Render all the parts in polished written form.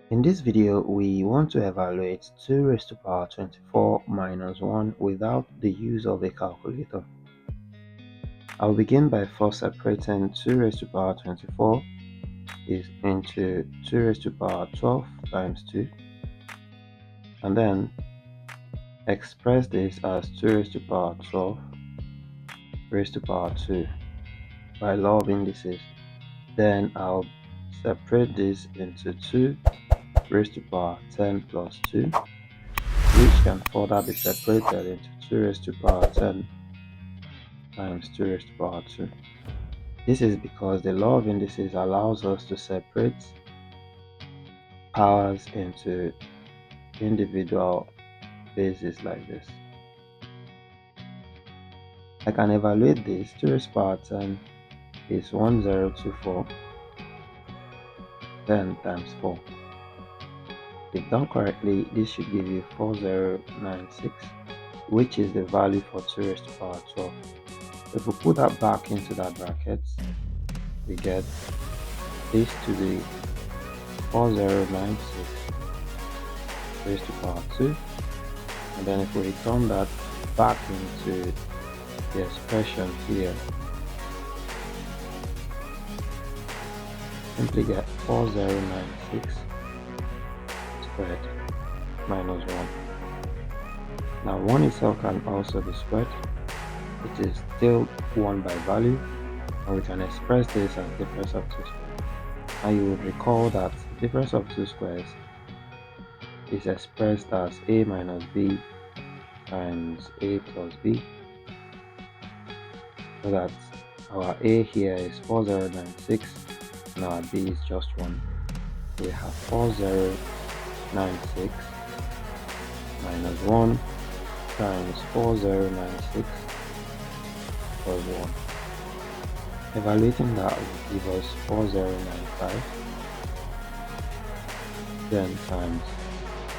In this video, we want to evaluate 2 raised to power 24 minus 1 without the use of a calculator. I'll begin by first separating 2 raised to power 24 is into 2 raised to power 12 times 2, and then express this as 2 raised to power 12 raised to power 2 by law of indices. Then I'll separate this into 2 raised to power 10 plus 2, which can further be separated into 2 raised to power 10 times 2 raised to power 2. This is because the law of indices allows us to separate powers into individual bases like this. I can evaluate this. 2 raised to power 10 is 1024, 10 times 4. If done correctly, this should give you 4096, which is the value for 2 raised to power 12. If we put that back into that bracket, we get this to be 4096 raised to power 2, and then if we return that back into the expression here, simply get 4096 squared minus 1. Now 1 itself can also be squared. It is still 1 by value, and we can express this as difference of 2 squares. And you would recall that difference of 2 squares is expressed as a minus b times a plus b, so that our a here is 4096 and our b is just 1. We have 4096 minus 1 times 4096 plus 1. Evaluating that will give us 4095, then times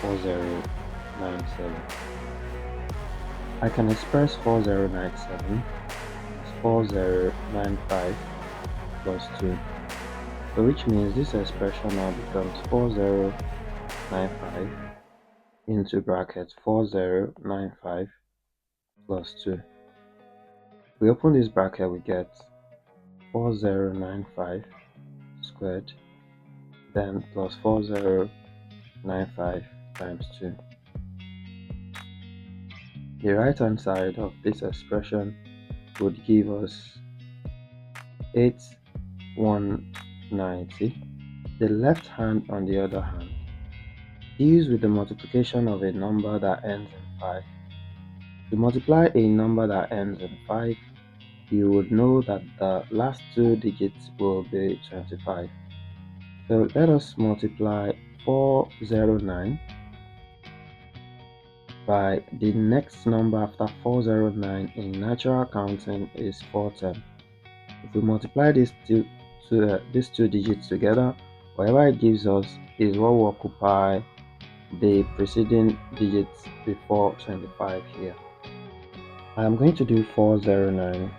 4097. I can express 4097 as 4095 plus 2, so which means this expression now becomes 4095 into bracket 4095 plus 2. We open this bracket, we get 4095 squared, then plus 4095 times 2. The right hand side of this expression would give us 8190. The left hand, on the other hand, deals with the multiplication of a number that ends in 5. To multiply a number that ends in 5, you would know that the last 2 digits will be 25. So let us multiply 409 by the next number after 409 in natural counting is 410. If we multiply these two digits together, whatever it gives us is what will occupy the preceding digits before 25 here. I am going to do 409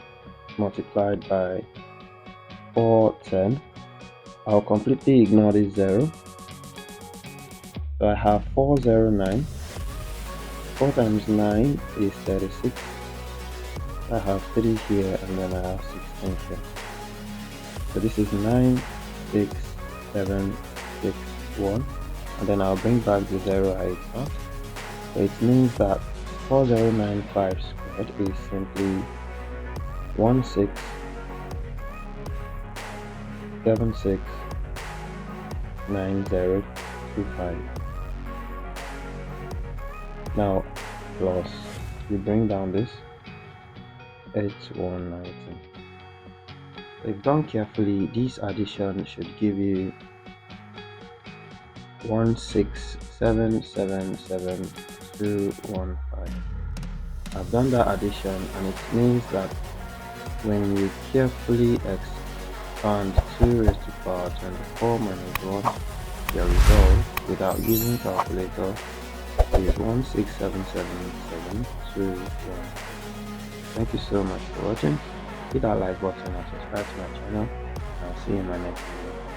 multiplied by 410. I'll completely ignore this 0. So I have 409. 4 times 9 is 36. I have 3 here, and then I have 16 here. So this is 9, 6, 7, 6, 1. And then I'll bring back the 0 I got. So it means that 4095 squared is simply 16769025. Now plus, we bring down this 8190. If done carefully, this addition should give you 167777215. I've done that addition, and it means that when you carefully expand 2 raised to power 24 minus 1, your result without using calculator is 1677721. Thank you so much for watching. Hit that like button and subscribe to my channel. I'll see you in my next video.